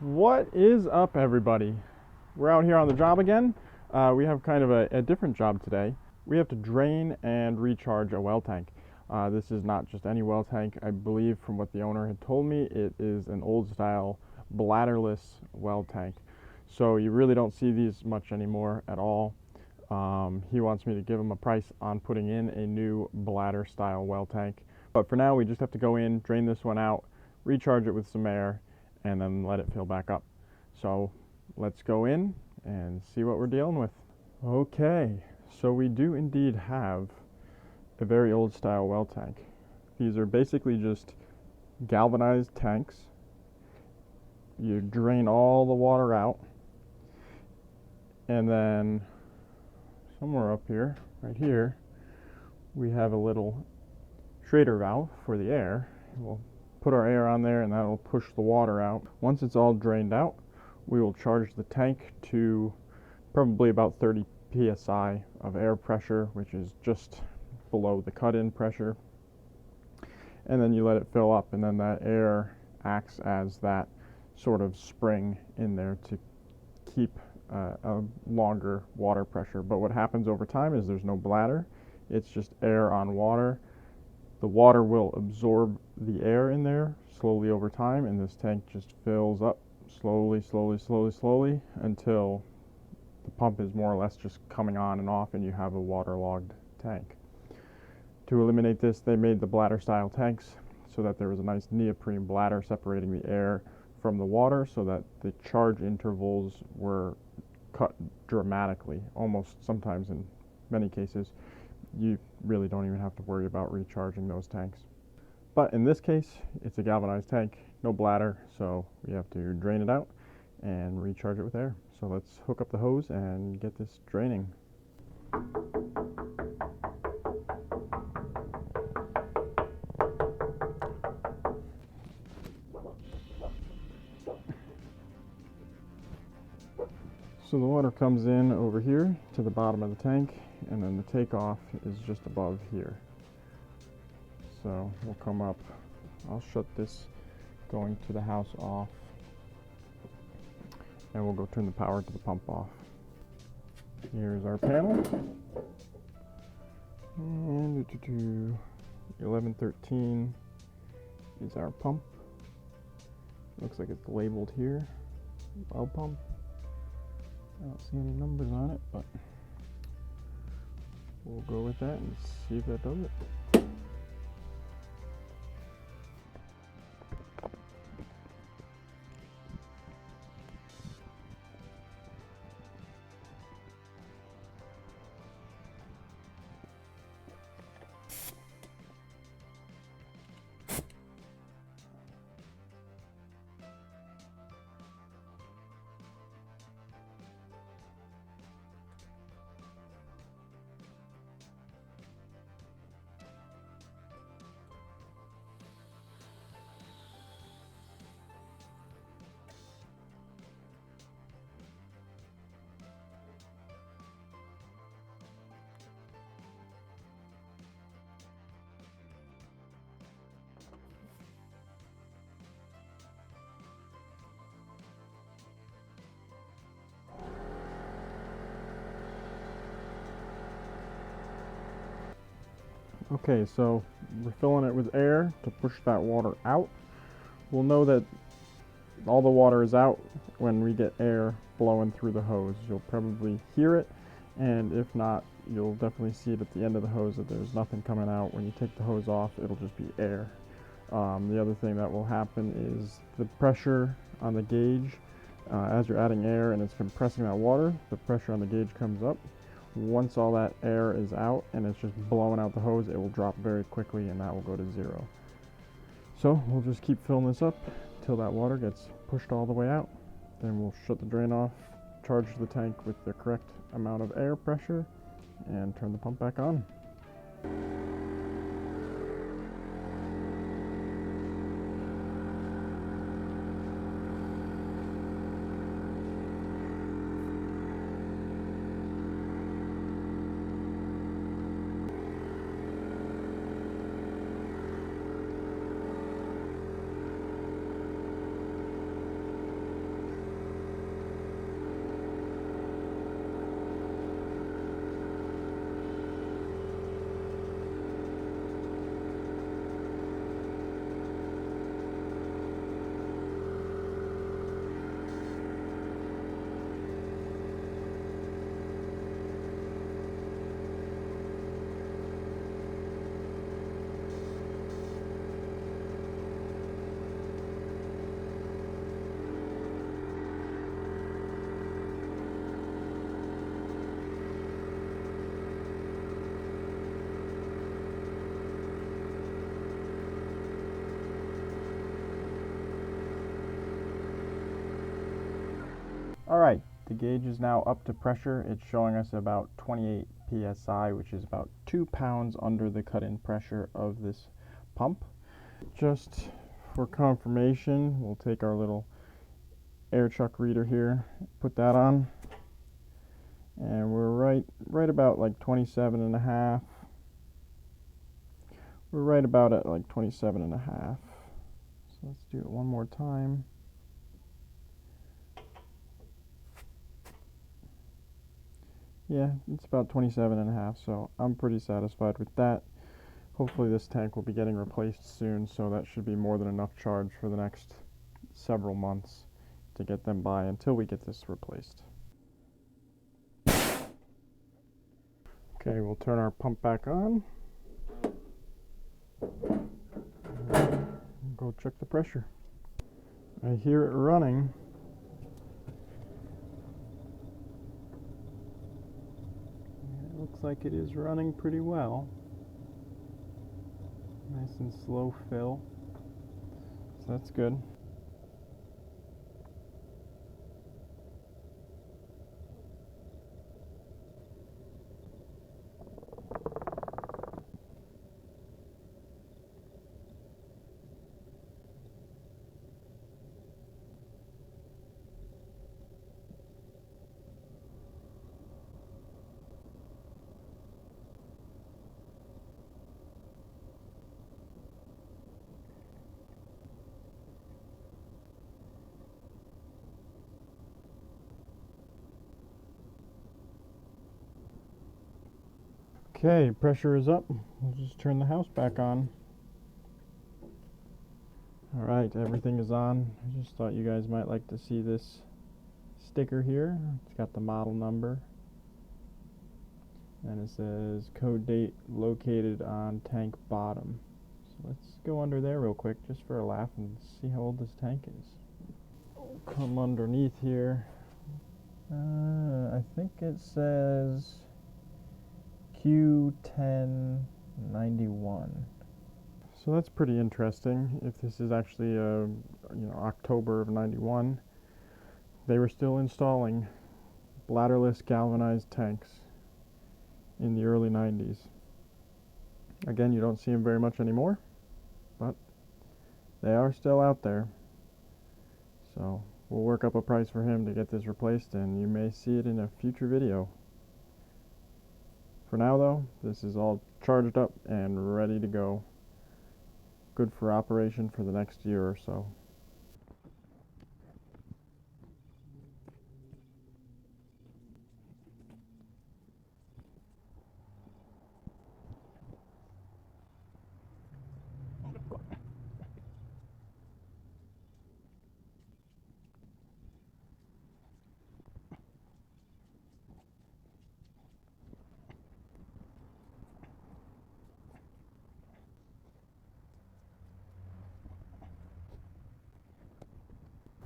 What is up, everybody? We're out here on the job again. We have kind of a different job today. We have to drain and recharge a well tank. This is not just any well tank. I believe from what the owner had told me, it is an old style bladder-less well tank. So you really don't see these much anymore at all. He wants me to give him a price on putting in a new bladder style well tank. But for now, we just have to go in, drain this one out, recharge it with some air, and then let it fill back up. So let's go in and see what we're dealing with. Okay, so we do indeed have a very old style well tank. These are basically just galvanized tanks. You drain all the water out, and then somewhere up here, right here, we have a little Schrader valve for the air. We'll put our air on there and that will push the water out. Once it's all drained out, we will charge the tank to probably about 30 psi of air pressure, which is just below the cut-in pressure. And then you let it fill up, and then that air acts as that sort of spring in there to keep a longer water pressure. But what happens over time is there's no bladder. It's just air on water. The water will absorb the air in there slowly over time, and this tank just fills up slowly until the pump is more or less just coming on and off and you have a waterlogged tank. To eliminate this, they made the bladder style tanks so that there was a nice neoprene bladder separating the air from the water, so that the charge intervals were cut dramatically. Almost sometimes, in many cases, you really don't even have to worry about recharging those tanks. But in this case, it's a galvanized tank, no bladder, so we have to drain it out and recharge it with air. So let's hook up the hose and get this draining. So the water comes in over here to the bottom of the tank, and then the takeoff is just above here. So we'll come up, I'll shut this going to the house off, and we'll go turn the power to the pump off. Here's our panel, and 1113 is our pump. Looks like it's labeled here, well pump. I don't see any numbers on it, but we'll go with that and see if that does it. Okay, so we're filling it with air to push that water out. We'll know that all the water is out when we get air blowing through the hose. You'll probably hear it, and if not, you'll definitely see it at the end of the hose that there's nothing coming out. When you take the hose off, it'll just be air. The other thing that will happen is the pressure on the gauge, as you're adding air and it's compressing that water, the pressure on the gauge comes up. Once all that air is out and it's just blowing out the hose, it will drop very quickly and that will go to zero. So we'll just keep filling this up till that water gets pushed all the way out. Then we'll shut the drain off, charge the tank with the correct amount of air pressure, and turn the pump back on. Alright, the gauge is now up to pressure. It's showing us about 28 psi, which is about 2 pounds under the cut-in pressure of this pump. Just for confirmation, we'll take our little air chuck reader here, put that on, and we're right about like 27 and a half. We're right about at like 27 and a half. So let's do it one more time. Yeah, it's about 27 and a half, so I'm pretty satisfied with that. Hopefully this tank will be getting replaced soon, so that should be more than enough charge for the next several months to get them by until we get this replaced. Okay, we'll turn our pump back on. Go check the pressure. I hear it running. It looks like it is running pretty well. Nice and slow fill. So that's good. Okay, pressure is up. We'll just turn the house back on. Alright, everything is on. I just thought you guys might like to see this sticker here. It's got the model number. And it says code date located on tank bottom. So let's go under there real quick just for a laugh and see how old this tank is. Come underneath here. I think it says Q1091. So that's pretty interesting. If this is actually October of 91, they were still installing bladder-less galvanized tanks in the early 90s. Again, you don't see them very much anymore, but they are still out there. So we'll work up a price for him to get this replaced, and you may see it in a future video. For now though, this is all charged up and ready to go. Good for operation for the next year or so.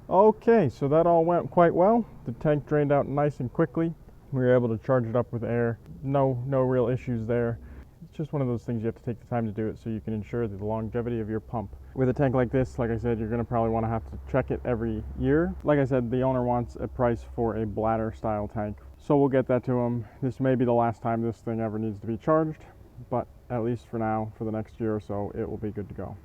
Okay, so that all went quite well. The tank drained out nice and quickly. We were able to charge it up with air. No real issues there. It's just one of those things you have to take the time to do it so you can ensure the longevity of your pump. With a tank like this, like I said, you're going to probably want to have to check it every year. Like I said, the owner wants a price for a bladder style tank, so we'll get that to him. This may be the last time this thing ever needs to be charged, but at least for now, for the next year or so, it will be good to go.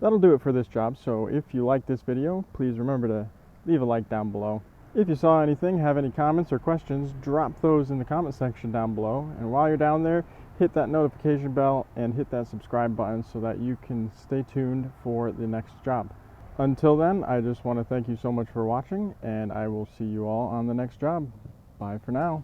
That'll do it for this job, so if you like this video, please remember to leave a like down below. If you saw anything, have any comments or questions, drop those in the comment section down below. And while you're down there, hit that notification bell and hit that subscribe button so that you can stay tuned for the next job. Until then, I just want to thank you so much for watching, and I will see you all on the next job. Bye for now.